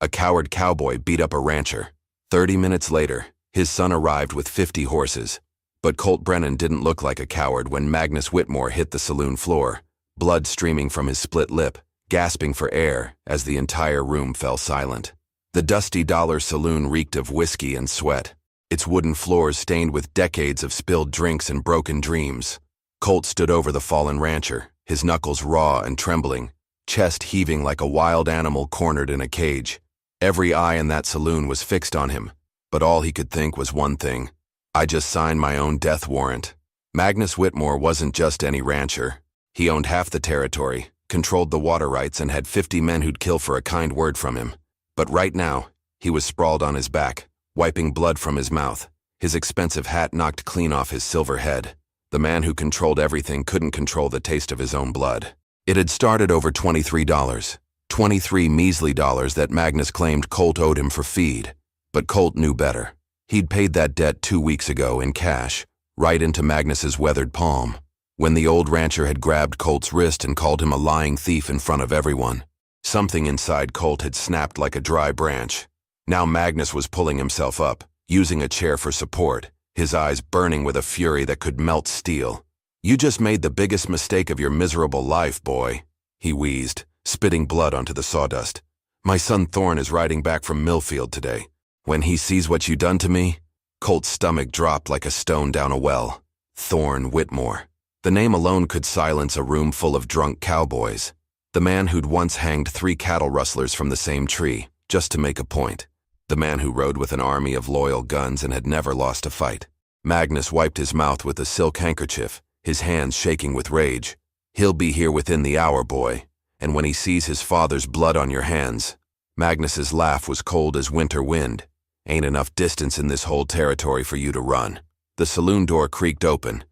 A coward cowboy beat up a rancher. 30 minutes later, his son arrived with 50 horses. But Colt Brennan didn't look like a coward when Magnus Whitmore hit the saloon floor, blood streaming from his split lip, gasping for air as the entire room fell silent. The Dusty Dollar saloon reeked of whiskey and sweat, its wooden floors stained with decades of spilled drinks and broken dreams. Colt stood over the fallen rancher, his knuckles raw and trembling, chest heaving like a wild animal cornered in a cage. Every eye in that saloon was fixed on him, but all he could think was one thing: I just signed my own death warrant. Magnus Whitmore wasn't just any rancher. He owned half the territory, controlled the water rights, and had 50 men who'd kill for a kind word from him. But right now, he was sprawled on his back, wiping blood from his mouth, his expensive hat knocked clean off his silver head. The man who controlled everything couldn't control the taste of his own blood. It had started over $23. 23 measly dollars that Magnus claimed Colt owed him for feed. But Colt knew better. He'd paid that debt 2 weeks ago in cash, right into Magnus's weathered palm, when the old rancher had grabbed Colt's wrist and called him a lying thief in front of everyone. Something inside Colt had snapped like a dry branch. Now Magnus was pulling himself up, using a chair for support, his eyes burning with a fury that could melt steel. "You just made the biggest mistake of your miserable life, boy," he wheezed, spitting blood onto the sawdust. "My son Thorn is riding back from Millfield today. When he sees what you done to me..." Colt's stomach dropped like a stone down a well. Thorn Whitmore. The name alone could silence a room full of drunk cowboys. The man who'd once hanged 3 cattle rustlers from the same tree, just to make a point. The man who rode with an army of loyal guns and had never lost a fight. Magnus wiped his mouth with a silk handkerchief, his hands shaking with rage. "He'll be here within the hour, boy. And when he sees his father's blood on your hands..." Magnus's laugh was cold as winter wind. "Ain't enough distance in this whole territory for you to run." The saloon door creaked open,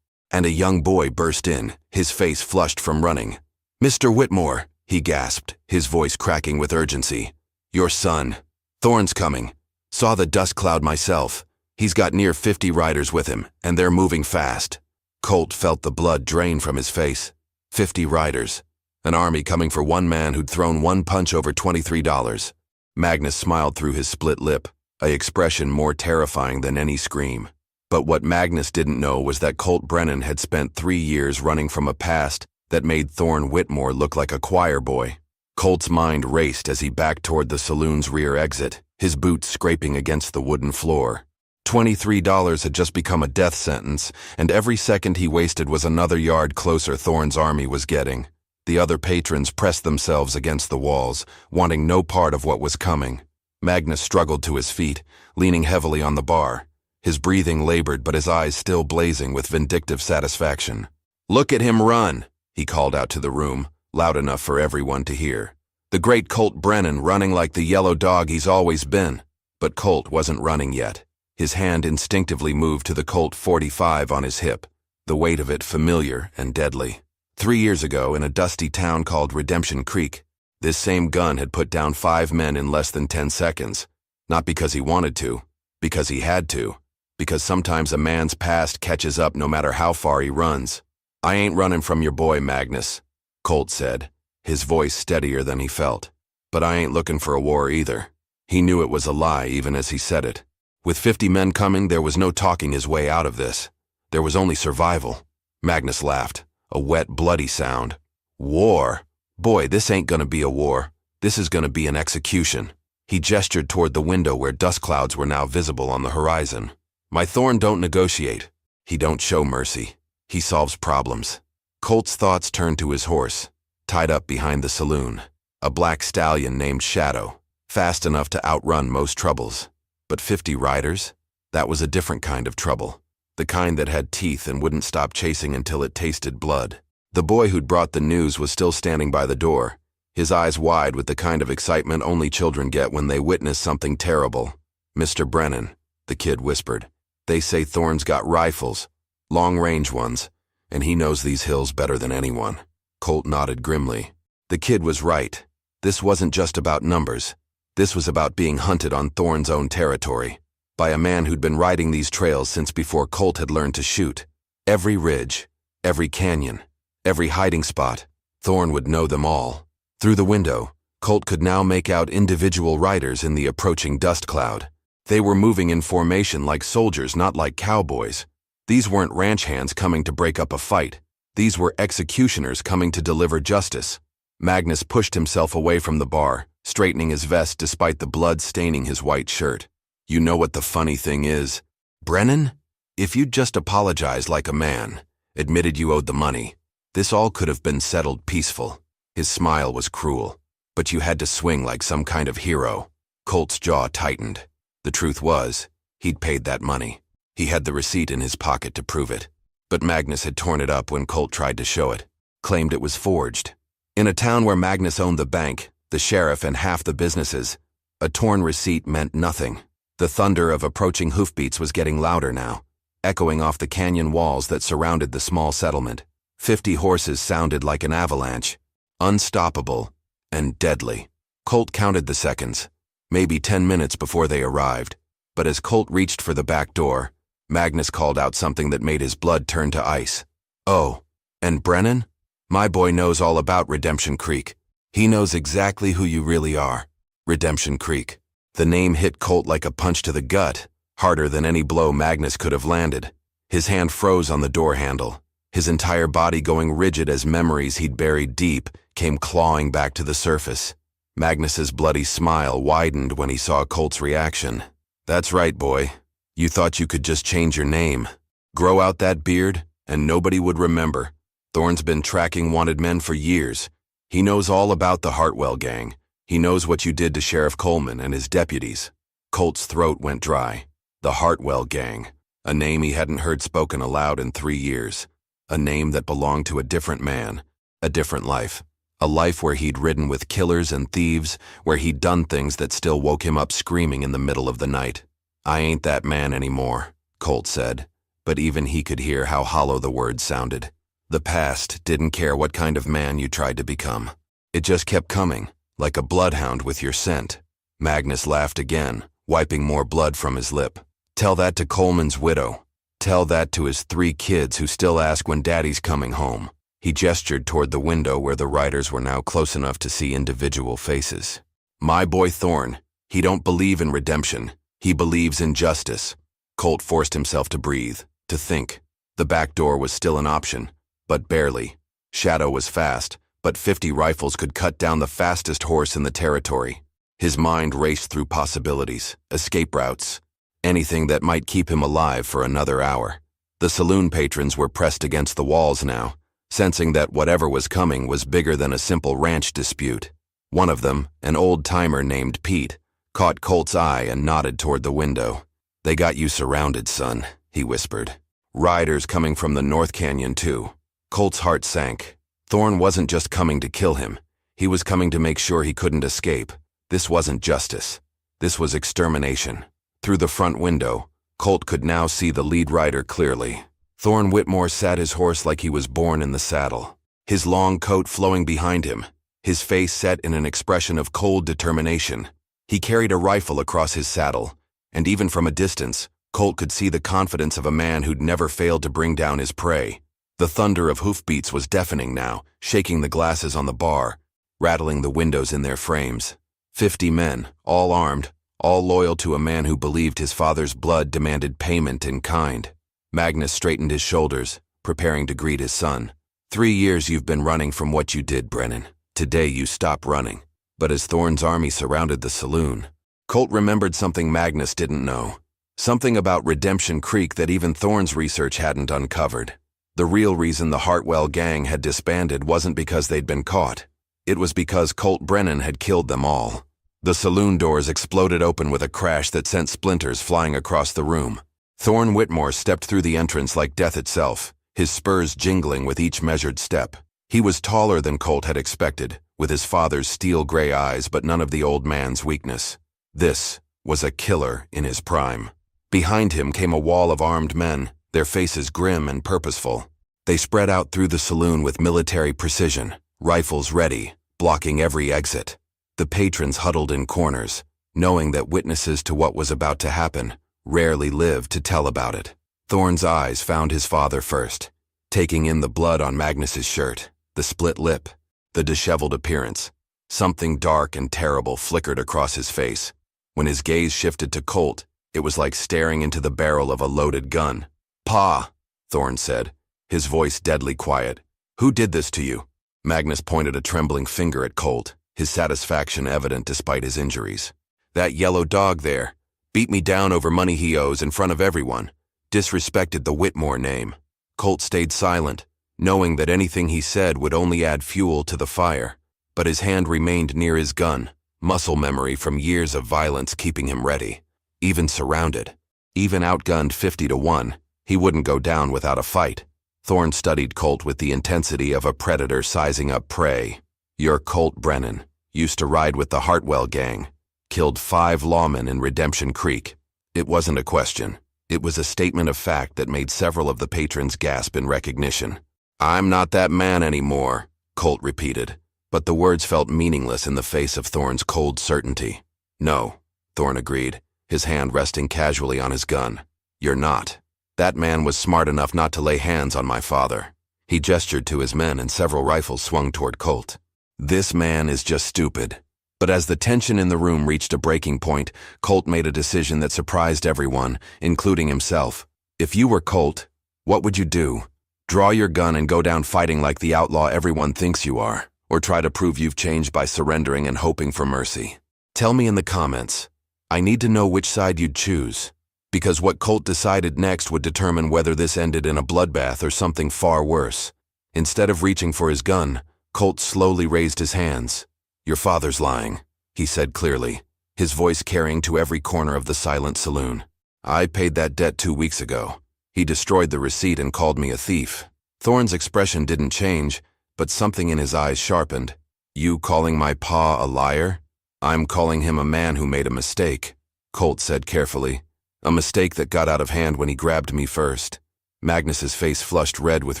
and a young boy burst in, his face flushed from running. "Mr. Whitmore," he gasped, his voice cracking with urgency. "Your son. Thorn's coming. Saw the dust cloud myself. He's got near 50 riders with him, and they're moving fast." Colt felt the blood drain from his face. 50 riders. An army coming for one man who'd thrown one punch over $23. Magnus smiled through his split lip, an expression more terrifying than any scream. But what Magnus didn't know was that Colt Brennan had spent 3 years running from a past that made Thorn Whitmore look like a choir boy. Colt's mind raced as he backed toward the saloon's rear exit, his boots scraping against the wooden floor. $23 had just become a death sentence, and every second he wasted was another yard closer Thorn's army was getting. The other patrons pressed themselves against the walls, wanting no part of what was coming. Magnus struggled to his feet, leaning heavily on the bar. His breathing labored, but his eyes still blazing with vindictive satisfaction. "Look at him run," he called out to the room, loud enough for everyone to hear. The great Colt Brennan running like the yellow dog he's always been. But Colt wasn't running yet. His hand instinctively moved to the Colt 45 on his hip, the weight of it familiar and deadly. 3 years ago, in a dusty town called Redemption Creek, this same gun had put down 5 men in less than 10 seconds. Not because he wanted to, because he had to. Because sometimes a man's past catches up no matter how far he runs. "I ain't running from your boy, Magnus," Colt said, his voice steadier than he felt. "But I ain't looking for a war either." He knew it was a lie even as he said it. With 50 men coming, there was no talking his way out of this. There was only survival. Magnus laughed, a wet, bloody sound. "War? Boy, this ain't gonna be a war. This is gonna be an execution." He gestured toward the window where dust clouds were now visible on the horizon. "My Thorn don't negotiate. He don't show mercy. He solves problems." Colt's thoughts turned to his horse, tied up behind the saloon. A black stallion named Shadow, fast enough to outrun most troubles. But 50 riders? That was a different kind of trouble. The kind that had teeth and wouldn't stop chasing until it tasted blood. The boy who'd brought the news was still standing by the door, his eyes wide with the kind of excitement only children get when they witness something terrible. "Mr. Brennan," the kid whispered. "They say Thorn's got rifles, long-range ones, and he knows these hills better than anyone." Colt nodded grimly. The kid was right. This wasn't just about numbers. This was about being hunted on Thorn's own territory, by a man who'd been riding these trails since before Colt had learned to shoot. Every ridge, every canyon, every hiding spot, Thorn would know them all. Through the window, Colt could now make out individual riders in the approaching dust cloud. They were moving in formation like soldiers, not like cowboys. These weren't ranch hands coming to break up a fight. These were executioners coming to deliver justice. Magnus pushed himself away from the bar, straightening his vest despite the blood staining his white shirt. You know what the funny thing is? Brennan? If you'd just apologized like a man, admitted you owed the money, this all could have been settled peaceful. His smile was cruel. But you had to swing like some kind of hero. Colt's jaw tightened. The truth was, he'd paid that money. He had the receipt in his pocket to prove it. But Magnus had torn it up when Colt tried to show it, claimed it was forged. In a town where Magnus owned the bank, the sheriff, and half the businesses, a torn receipt meant nothing. The thunder of approaching hoofbeats was getting louder now, echoing off the canyon walls that surrounded the small settlement. 50 horses sounded like an avalanche, unstoppable and deadly. Colt counted the seconds, maybe 10 minutes before they arrived. But as Colt reached for the back door, Magnus called out something that made his blood turn to ice. Oh, and Brennan? My boy knows all about Redemption Creek. He knows exactly who you really are. Redemption Creek. The name hit Colt like a punch to the gut, harder than any blow Magnus could have landed. His hand froze on the door handle, his entire body going rigid as memories he'd buried deep came clawing back to the surface. Magnus's bloody smile widened when he saw Colt's reaction. That's right, boy. You thought you could just change your name, grow out that beard, and nobody would remember. Thorne's been tracking wanted men for years. He knows all about the Hartwell gang. He knows what you did to Sheriff Coleman and his deputies. Colt's throat went dry. The Hartwell gang, a name he hadn't heard spoken aloud in 3 years. A name that belonged to a different man, a different life. A life where he'd ridden with killers and thieves, where he'd done things that still woke him up screaming in the middle of the night. I ain't that man anymore, Colt said, but even he could hear how hollow the words sounded. The past didn't care what kind of man you tried to become. It just kept coming, like a bloodhound with your scent. Magnus laughed again, wiping more blood from his lip. Tell that to Coleman's widow. Tell that to his 3 kids who still ask when Daddy's coming home. He gestured toward the window where the riders were now close enough to see individual faces. My boy Thorne, he don't believe in redemption. He believes in justice. Colt forced himself to breathe, to think. The back door was still an option, but barely. Shadow was fast, but 50 rifles could cut down the fastest horse in the territory. His mind raced through possibilities, escape routes, anything that might keep him alive for another hour. The saloon patrons were pressed against the walls now, sensing that whatever was coming was bigger than a simple ranch dispute. One of them, an old-timer named Pete, caught Colt's eye and nodded toward the window. They got you surrounded, son, he whispered. Riders coming from the North Canyon, too. Colt's heart sank. Thorne wasn't just coming to kill him. He was coming to make sure he couldn't escape. This wasn't justice. This was extermination. Through the front window, Colt could now see the lead rider clearly. Thorne Whitmore sat his horse like he was born in the saddle, his long coat flowing behind him, his face set in an expression of cold determination. He carried a rifle across his saddle, and even from a distance, Colt could see the confidence of a man who'd never failed to bring down his prey. The thunder of hoofbeats was deafening now, shaking the glasses on the bar, rattling the windows in their frames. 50 men, all armed, all loyal to a man who believed his father's blood demanded payment in kind. Magnus straightened his shoulders, preparing to greet his son. 3 years you've been running from what you did, Brennan. Today you stop running. But as Thorne's army surrounded the saloon, Colt remembered something Magnus didn't know. Something about Redemption Creek that even Thorne's research hadn't uncovered. The real reason the Hartwell gang had disbanded wasn't because they'd been caught. It was because Colt Brennan had killed them all. The saloon doors exploded open with a crash that sent splinters flying across the room. Thorne Whitmore stepped through the entrance like death itself, his spurs jingling with each measured step. He was taller than Colt had expected, with his father's steel-gray eyes but none of the old man's weakness. This was a killer in his prime. Behind him came a wall of armed men, their faces grim and purposeful. They spread out through the saloon with military precision, rifles ready, blocking every exit. The patrons huddled in corners, knowing that witnesses to what was about to happen rarely lived to tell about it. Thorne's eyes found his father first, taking in the blood on Magnus's shirt, the split lip, the disheveled appearance. Something dark and terrible flickered across his face. When his gaze shifted to Colt, it was like staring into the barrel of a loaded gun. "Pa," Thorne said, his voice deadly quiet. "Who did this to you?" Magnus pointed a trembling finger at Colt, his satisfaction evident despite his injuries. "That yellow dog there. Beat me down over money he owes in front of everyone. Disrespected the Whitmore name." Colt stayed silent, knowing that anything he said would only add fuel to the fire. But his hand remained near his gun, muscle memory from years of violence keeping him ready. Even surrounded, even outgunned 50-1, he wouldn't go down without a fight. Thorne studied Colt with the intensity of a predator sizing up prey. "You're Colt Brennan. Used to ride with the Hartwell gang. Killed 5 lawmen in Redemption Creek." It wasn't a question. It was a statement of fact that made several of the patrons gasp in recognition. "I'm not that man anymore," Colt repeated, but the words felt meaningless in the face of Thorne's cold certainty. "No," Thorne agreed, his hand resting casually on his gun. "You're not. That man was smart enough not to lay hands on my father." He gestured to his men and several rifles swung toward Colt. "This man is just stupid." But as the tension in the room reached a breaking point, Colt made a decision that surprised everyone, including himself. "If you were Colt, what would you do? Draw your gun and go down fighting like the outlaw everyone thinks you are, or try to prove you've changed by surrendering and hoping for mercy? Tell me in the comments. I need to know which side you'd choose, because what Colt decided next would determine whether this ended in a bloodbath or something far worse. Instead of reaching for his gun, Colt slowly raised his hands. "Your father's lying," he said clearly, his voice carrying to every corner of the silent saloon. "I paid that debt 2 weeks ago. He destroyed the receipt and called me a thief." Thorne's expression didn't change, but something in his eyes sharpened. "You calling my pa a liar?" "I'm calling him a man who made a mistake," Colt said carefully. "A mistake that got out of hand when he grabbed me first." Magnus's face flushed red with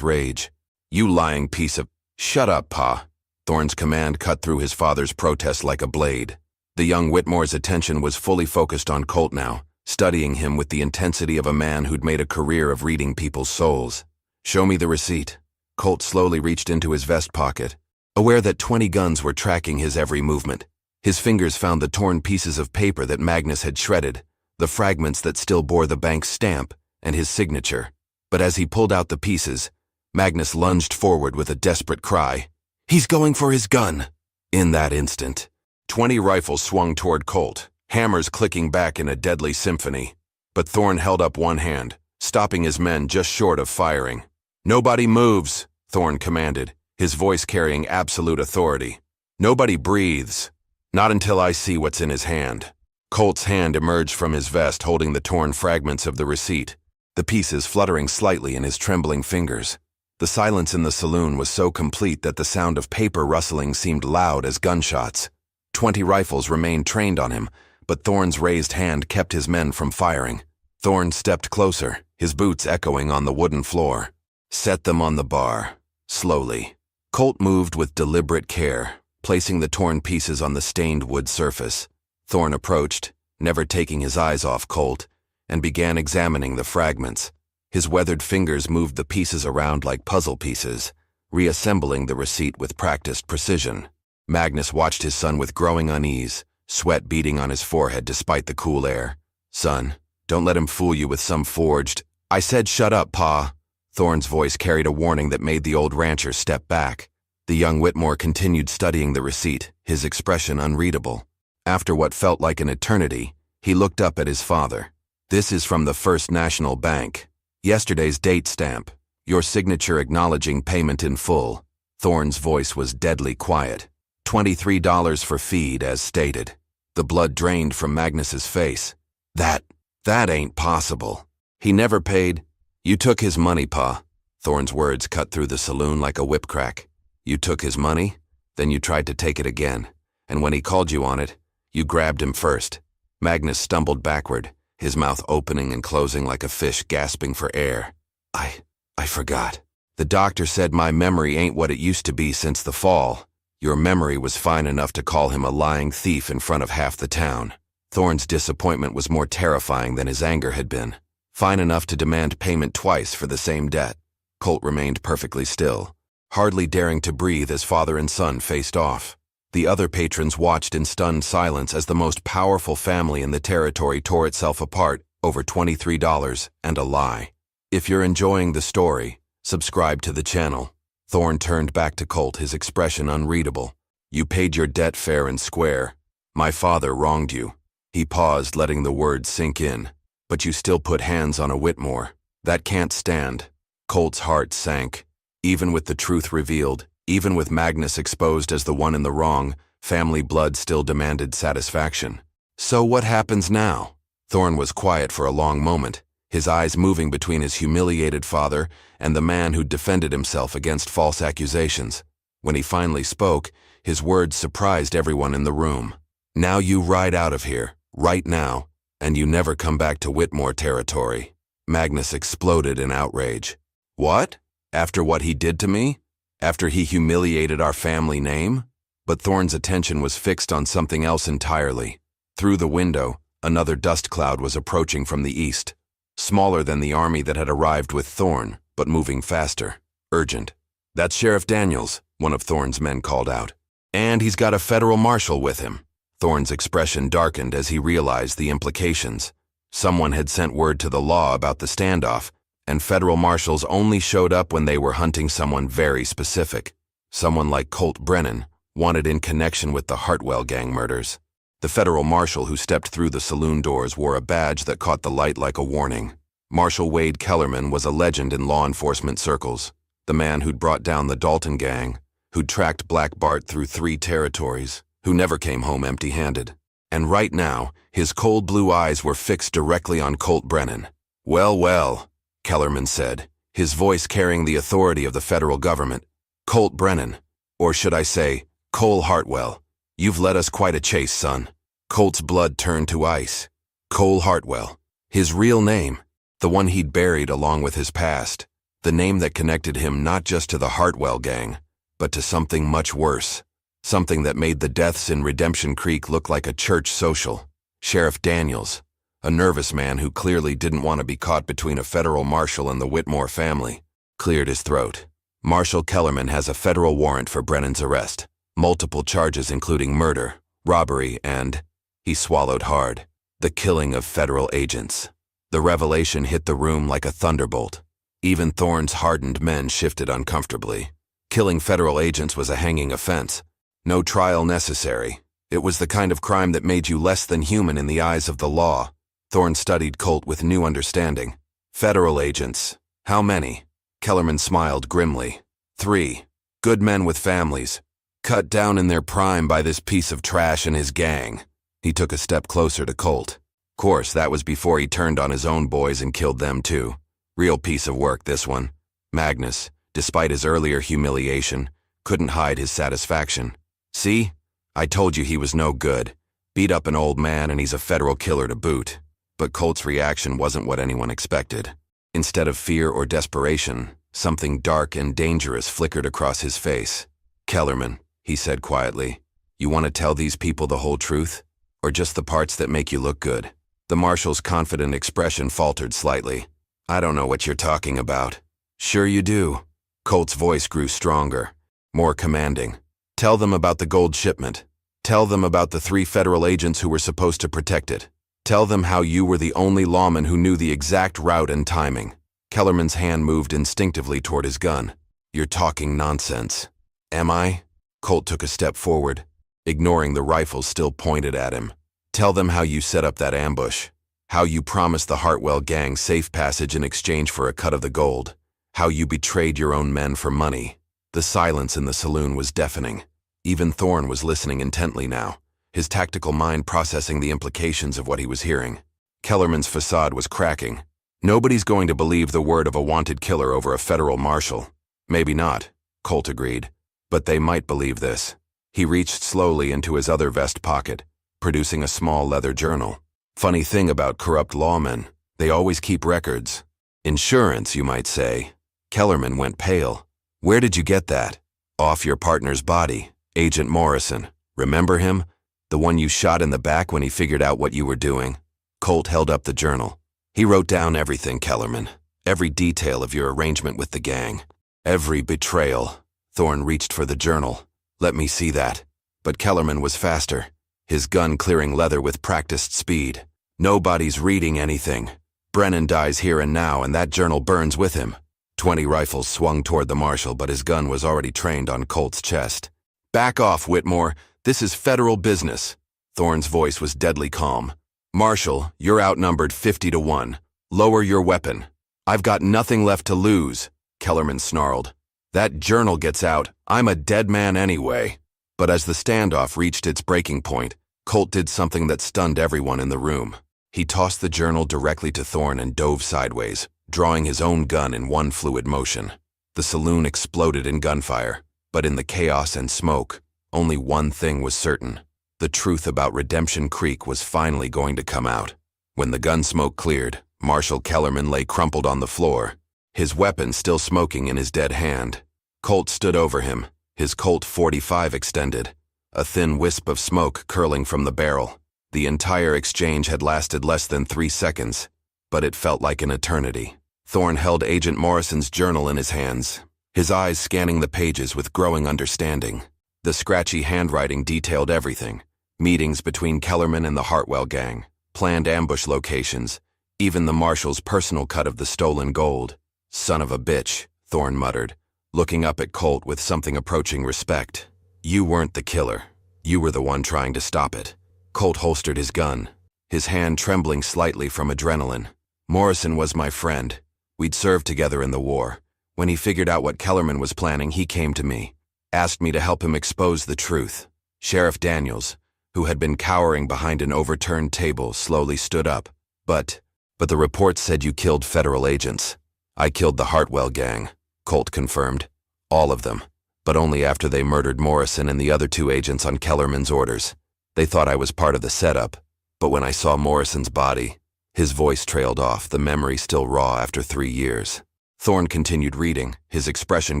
rage. "You lying piece of—" "Shut up, Pa." Thorne's command cut through his father's protest like a blade. The young Whitmore's attention was fully focused on Colt now, studying him with the intensity of a man who'd made a career of reading people's souls. "Show me the receipt." Colt slowly reached into his vest pocket, aware that 20 guns were tracking his every movement. His fingers found the torn pieces of paper that Magnus had shredded, the fragments that still bore the bank's stamp and his signature. But as he pulled out the pieces, Magnus lunged forward with a desperate cry. "He's going for his gun!" In that instant, 20 rifles swung toward Colt, hammers clicking back in a deadly symphony. But Thorne held up one hand, stopping his men just short of firing. "Nobody moves," Thorne commanded, his voice carrying absolute authority. "Nobody breathes. Not until I see what's in his hand." Colt's hand emerged from his vest holding the torn fragments of the receipt, the pieces fluttering slightly in his trembling fingers. The silence in the saloon was so complete that the sound of paper rustling seemed loud as gunshots. 20 rifles remained trained on him, but Thorne's raised hand kept his men from firing. Thorne stepped closer, his boots echoing on the wooden floor. "Set them on the bar." Slowly. Colt moved with deliberate care, placing the torn pieces on the stained wood surface. Thorne approached, never taking his eyes off Colt, and began examining the fragments. His weathered fingers moved the pieces around like puzzle pieces, reassembling the receipt with practiced precision. Magnus watched his son with growing unease, sweat beading on his forehead despite the cool air. "Son, don't let him fool you with some forged—" "I said shut up, Pa." Thorne's voice carried a warning that made the old rancher step back. The young Whitmore continued studying the receipt, his expression unreadable. After what felt like an eternity, he looked up at his father. "This is from the First National Bank. Yesterday's date stamp. Your signature acknowledging payment in full." Thorne's voice was deadly quiet. $23 for feed, as stated. The blood drained from Magnus's face. That ain't possible. He never paid." "You took his money, Pa." Thorne's words cut through the saloon like a whip crack. "You took his money? Then you tried to take it again. And when he called you on it, you grabbed him first." Magnus stumbled backward, his mouth opening and closing like a fish gasping for air. I forgot. The doctor said my memory ain't what it used to be since the fall. Your memory was fine enough to call him a lying thief in front of half the town." Thorne's disappointment was more terrifying than his anger had been. Fine enough to demand payment twice for the same debt. Colt remained perfectly still, hardly daring to breathe as father and son faced off. The other patrons watched in stunned silence as the most powerful family in the territory tore itself apart over $23 and a lie. If you're enjoying the story, subscribe to the channel. Thorne turned back to Colt, his expression unreadable. You paid your debt fair and square. My father wronged you. He paused, letting the words sink in. But you still put hands on a Whitmore. That can't stand. Colt's heart sank. Even with the truth revealed, even with Magnus exposed as the one in the wrong, family blood still demanded satisfaction. So what happens now? Thorne was quiet for a long moment, his eyes moving between his humiliated father and the man who'd defended himself against false accusations. When he finally spoke, his words surprised everyone in the room. Now you ride out of here, right now, and you never come back to Whitmore territory. Magnus exploded in outrage. What? After what he did to me? After he humiliated our family name? But Thorne's attention was fixed on something else entirely. Through the window, another dust cloud was approaching from the east. Smaller than the army that had arrived with Thorne, but moving faster. Urgent. That's Sheriff Daniels, one of Thorne's men called out. And he's got a federal marshal with him. Thorne's expression darkened as he realized the implications. Someone had sent word to the law about the standoff, and federal marshals only showed up when they were hunting someone very specific. Someone like Colt Brennan, wanted in connection with the Hartwell gang murders. The federal marshal who stepped through the saloon doors wore a badge that caught the light like a warning. Marshal Wade Kellerman was a legend in law enforcement circles, the man who'd brought down the Dalton gang, who'd tracked Black Bart through 3 territories, who never came home empty-handed. And right now, his cold blue eyes were fixed directly on Colt Brennan. Well, well, Kellerman said, his voice carrying the authority of the federal government. Colt Brennan, or should I say, Cole Hartwell, you've led us quite a chase, son. Colt's blood turned to ice. Cole Hartwell, his real name, the one he'd buried along with his past, the name that connected him not just to the Hartwell gang, but to something much worse, something that made the deaths in Redemption Creek look like a church social. Sheriff Daniels, a nervous man who clearly didn't want to be caught between a federal marshal and the Whitmore family, cleared his throat. Marshal Kellerman has a federal warrant for Brennan's arrest, multiple charges including murder, robbery, and, he swallowed hard, the killing of federal agents. The revelation hit the room like a thunderbolt. Even Thorne's hardened men shifted uncomfortably. Killing federal agents was a hanging offense. No trial necessary. It was the kind of crime that made you less than human in the eyes of the law. Thorne studied Colt with new understanding. Federal agents. How many? Kellerman smiled grimly. 3. Good men with families. Cut down in their prime by this piece of trash and his gang. He took a step closer to Colt. Course, that was before he turned on his own boys and killed them too. Real piece of work, this one. Magnus, despite his earlier humiliation, couldn't hide his satisfaction. See? I told you he was no good. Beat up an old man and he's a federal killer to boot. But Colt's reaction wasn't what anyone expected. Instead of fear or desperation, something dark and dangerous flickered across his face. Kellerman, he said quietly, you want to tell these people the whole truth? Or just the parts that make you look good? The marshal's confident expression faltered slightly. I don't know what you're talking about. Sure you do. Colt's voice grew stronger, more commanding. Tell them about the gold shipment. Tell them about the 3 federal agents who were supposed to protect it. Tell them how you were the only lawman who knew the exact route and timing. Kellerman's hand moved instinctively toward his gun. You're talking nonsense. Am I? Colt took a step forward, ignoring the rifle still pointed at him. Tell them how you set up that ambush. How you promised the Hartwell gang safe passage in exchange for a cut of the gold. How you betrayed your own men for money. The silence in the saloon was deafening. Even Thorne was listening intently now, his tactical mind processing the implications of what he was hearing. Kellerman's facade was cracking. Nobody's going to believe the word of a wanted killer over a federal marshal. Maybe not, Colt agreed. But they might believe this. He reached slowly into his other vest pocket, producing a small leather journal. Funny thing about corrupt lawmen, they always keep records. Insurance, you might say. Kellerman went pale. Where did you get that? Off your partner's body, Agent Morrison. Remember him? The one you shot in the back when he figured out what you were doing? Colt held up the journal. He wrote down everything, Kellerman. Every detail of your arrangement with the gang. Every betrayal. Thorne reached for the journal. Let me see that. But Kellerman was faster, his gun clearing leather with practiced speed. Nobody's reading anything. Brennan dies here and now, and that journal burns with him. 20 rifles swung toward the marshal, but his gun was already trained on Colt's chest. Back off, Whitmore. This is federal business. Thorne's voice was deadly calm. Marshal, you're outnumbered 50-1. Lower your weapon. I've got nothing left to lose, Kellerman snarled. That journal gets out, I'm a dead man anyway. But as the standoff reached its breaking point, Colt did something that stunned everyone in the room. He tossed the journal directly to Thorne and dove sideways, drawing his own gun in one fluid motion. The saloon exploded in gunfire, but in the chaos and smoke, only one thing was certain. The truth about Redemption Creek was finally going to come out. When the gun smoke cleared, Marshal Kellerman lay crumpled on the floor, his weapon still smoking in his dead hand. Colt stood over him, his Colt .45 extended, a thin wisp of smoke curling from the barrel. The entire exchange had lasted less than 3 seconds, but it felt like an eternity. Thorne held Agent Morrison's journal in his hands, his eyes scanning the pages with growing understanding. The scratchy handwriting detailed everything: meetings between Kellerman and the Hartwell gang, planned ambush locations, even the marshal's personal cut of the stolen gold. Son of a bitch, Thorne muttered, looking up at Colt with something approaching respect. You weren't the killer. You were the one trying to stop it. Colt holstered his gun, his hand trembling slightly from adrenaline. Morrison was my friend. We'd served together in the war. When he figured out what Kellerman was planning, he came to me, asked me to help him expose the truth. Sheriff Daniels, who had been cowering behind an overturned table, slowly stood up. But the reports said you killed federal agents. I killed the Hartwell gang, Colt confirmed. All of them, but only after they murdered Morrison and the other 2 agents on Kellerman's orders. They thought I was part of the setup, but when I saw Morrison's body, his voice trailed off, the memory still raw after 3 years. Thorne continued reading, his expression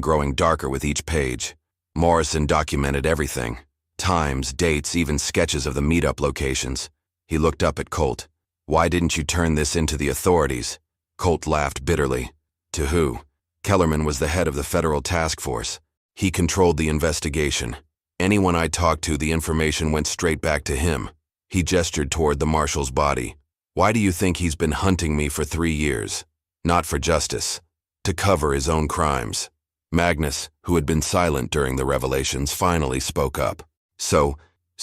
growing darker with each page. Morrison documented everything: times, dates, even sketches of the meetup locations. He looked up at Colt. Why didn't you turn this into the authorities? Colt laughed bitterly. To who? Kellerman was the head of the federal task force. He controlled the investigation. Anyone I talked to, the information went straight back to him. He gestured toward the marshal's body. Why do you think he's been hunting me for 3 years? Not for justice. To cover his own crimes. Magnus, who had been silent during the revelations, finally spoke up. So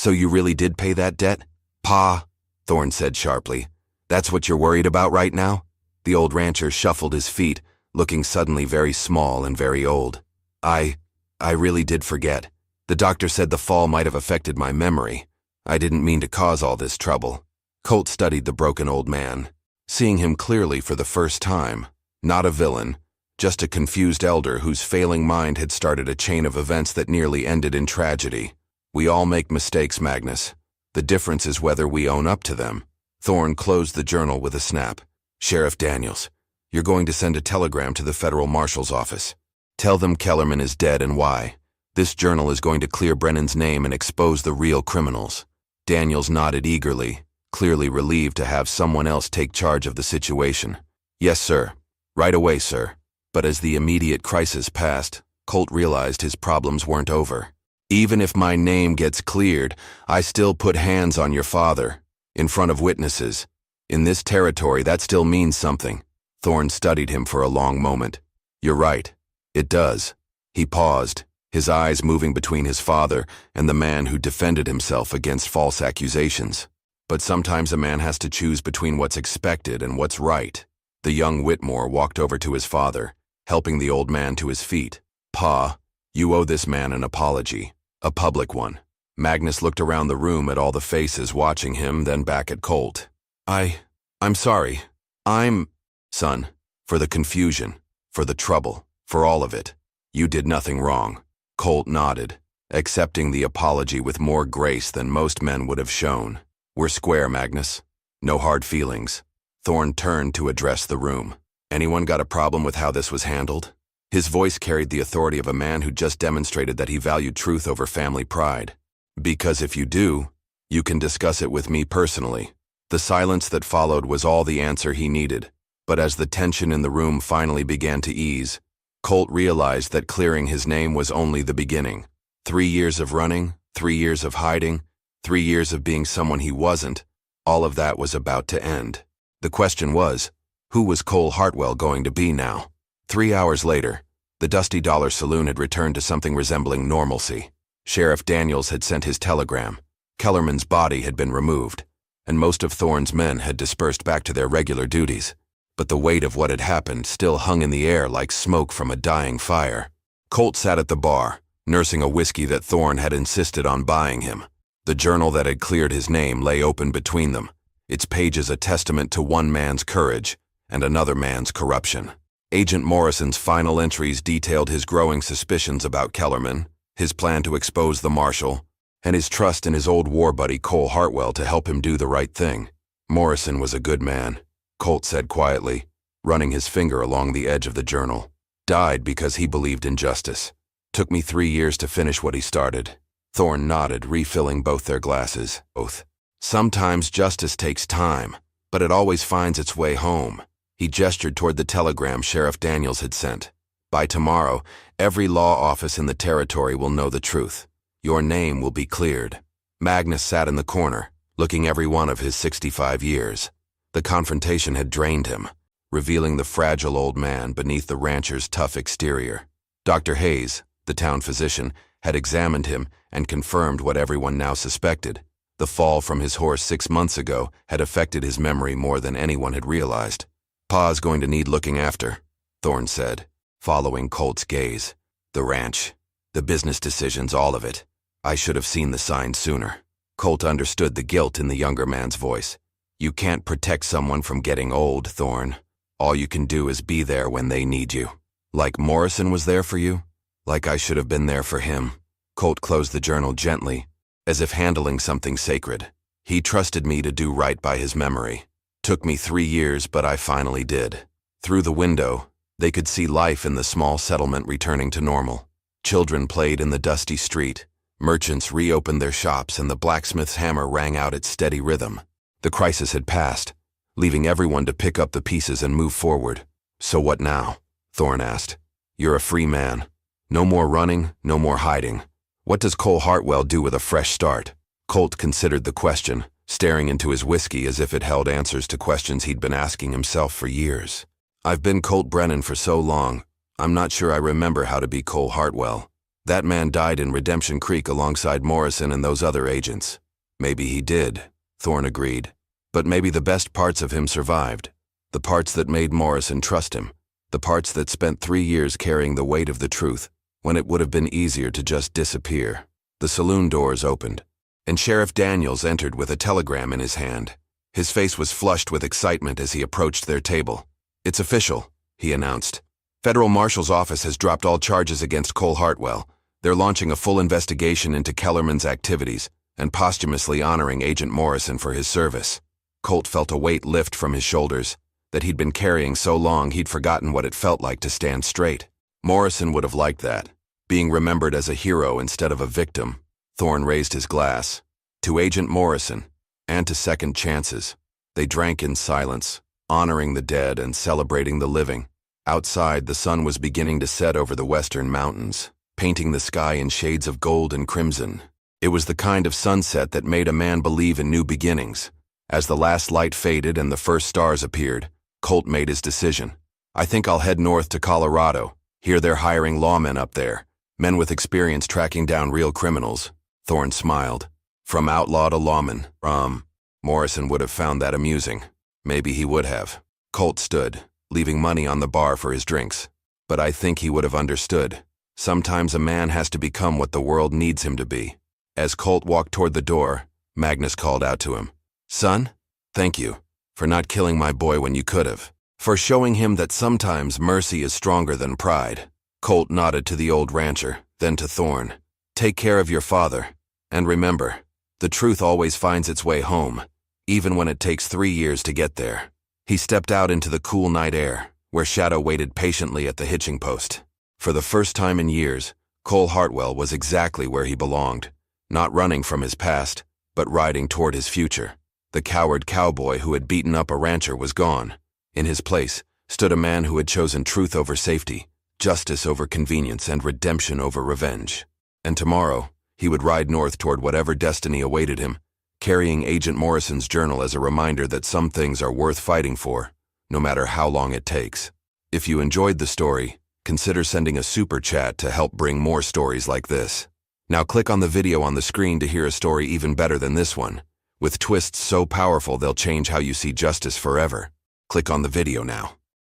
you really did pay that debt? Pa, Thorne said sharply. That's what you're worried about right now? The old rancher shuffled his feet, looking suddenly very small and very old. I really did forget. The doctor said the fall might have affected my memory. I didn't mean to cause all this trouble. Colt studied the broken old man, seeing him clearly for the first time. Not a villain, just a confused elder whose failing mind had started a chain of events that nearly ended in tragedy. We all make mistakes, Magnus. The difference is whether we own up to them. Thorne closed the journal with a snap. Sheriff Daniels, you're going to send a telegram to the federal marshal's office. Tell them Kellerman is dead and why. This journal is going to clear Brennan's name and expose the real criminals. Daniels nodded eagerly, clearly relieved to have someone else take charge of the situation. Yes, sir. Right away, sir. But as the immediate crisis passed, Colt realized his problems weren't over. Even if my name gets cleared, I still put hands on your father, in front of witnesses. In this territory, that still means something. Thorne studied him for a long moment. You're right. It does. He paused, his eyes moving between his father and the man who defended himself against false accusations. But sometimes a man has to choose between what's expected and what's right. The young Whitmore walked over to his father, helping the old man to his feet. Pa, you owe this man an apology. A public one. Magnus looked around the room at all the faces watching him, then back at Colt. I'm sorry. Son, for the confusion, for the trouble, for all of it. You did nothing wrong. Colt nodded, accepting the apology with more grace than most men would have shown. We're square, Magnus. No hard feelings. Thorne turned to address the room. Anyone got a problem with how this was handled? His voice carried the authority of a man who just demonstrated that he valued truth over family pride. Because if you do, you can discuss it with me personally. The silence that followed was all the answer he needed. But as the tension in the room finally began to ease, Colt realized that clearing his name was only the beginning. 3 years of running, 3 years of hiding, 3 years of being someone he wasn't, all of that was about to end. The question was, who was Cole Hartwell going to be now? 3 hours later, the Dusty Dollar Saloon had returned to something resembling normalcy. Sheriff Daniels had sent his telegram. Kellerman's body had been removed, and most of Thorne's men had dispersed back to their regular duties. But the weight of what had happened still hung in the air like smoke from a dying fire. Colt sat at the bar, nursing a whiskey that Thorne had insisted on buying him. The journal that had cleared his name lay open between them, its pages a testament to one man's courage and another man's corruption. Agent Morrison's final entries detailed his growing suspicions about Kellerman, his plan to expose the marshal, and his trust in his old war buddy Cole Hartwell to help him do the right thing. Morrison was a good man, Colt said quietly, running his finger along the edge of the journal. Died because he believed in justice. Took me 3 years to finish what he started. Thorne nodded, refilling both their glasses. Both. Sometimes justice takes time, but it always finds its way home. He gestured toward the telegram Sheriff Daniels had sent. By tomorrow, every law office in the territory will know the truth. Your name will be cleared. Magnus sat in the corner, looking every one of his 65 years. The confrontation had drained him, revealing the fragile old man beneath the rancher's tough exterior. Dr. Hayes, the town physician, had examined him and confirmed what everyone now suspected. The fall from his horse 6 months ago had affected his memory more than anyone had realized. Pa's going to need looking after, Thorne said, following Colt's gaze. The ranch, the business decisions, all of it. I should have seen the signs sooner. Colt understood the guilt in the younger man's voice. You can't protect someone from getting old, Thorne. All you can do is be there when they need you. Like Morrison was there for you? Like I should have been there for him. Colt closed the journal gently, as if handling something sacred. He trusted me to do right by his memory. Took me 3 years, but I finally did. Through the window, they could see life in the small settlement returning to normal. Children played in the dusty street. Merchants reopened their shops, and the blacksmith's hammer rang out its steady rhythm. The crisis had passed, leaving everyone to pick up the pieces and move forward. So what now? Thorne asked. You're a free man. No more running, no more hiding. What does Cole Hartwell do with a fresh start? Colt considered the question, staring into his whiskey as if it held answers to questions he'd been asking himself for years. I've been Colt Brennan for so long, I'm not sure I remember how to be Cole Hartwell. That man died in Redemption Creek alongside Morrison and those other agents. Maybe he did, Thorne agreed. But maybe the best parts of him survived. The parts that made Morrison trust him. The parts that spent 3 years carrying the weight of the truth, when it would have been easier to just disappear. The saloon doors opened, and Sheriff Daniels entered with a telegram in his hand. His face was flushed with excitement as he approached their table. It's official, he announced. Federal Marshal's office has dropped all charges against Cole Hartwell. They're launching a full investigation into Kellerman's activities and posthumously honoring Agent Morrison for his service. Colt felt a weight lift from his shoulders that he'd been carrying so long he'd forgotten what it felt like to stand straight. Morrison would have liked that, being remembered as a hero instead of a victim. Thorne raised his glass. To Agent Morrison, and to second chances. They drank in silence, honoring the dead and celebrating the living. Outside, the sun was beginning to set over the western mountains, painting the sky in shades of gold and crimson. It was the kind of sunset that made a man believe in new beginnings. As the last light faded and the first stars appeared, Colt made his decision. I think I'll head north to Colorado. Hear they're hiring lawmen up there, men with experience tracking down real criminals. Thorne smiled. From outlaw to lawman. Morrison would have found that amusing. Maybe he would have. Colt stood, leaving money on the bar for his drinks. But I think he would have understood. Sometimes a man has to become what the world needs him to be. As Colt walked toward the door, Magnus called out to him. Son, thank you for not killing my boy when you could have. For showing him that sometimes mercy is stronger than pride. Colt nodded to the old rancher, then to Thorne. Take care of your father. And remember, the truth always finds its way home, even when it takes 3 years to get there. He stepped out into the cool night air, where Shadow waited patiently at the hitching post. For the first time in years, Cole Hartwell was exactly where he belonged, not running from his past, but riding toward his future. The coward cowboy who had beaten up a rancher was gone. In his place stood a man who had chosen truth over safety, justice over convenience, and redemption over revenge. And tomorrow, He would ride north toward whatever destiny awaited him, carrying Agent Morrison's journal as a reminder that some things are worth fighting for, no matter how long it takes. If you enjoyed the story, consider sending a super chat to help bring more stories like this. Now click on the video on the screen to hear a story even better than this one, with twists so powerful they'll change how you see justice forever. Click on the video now.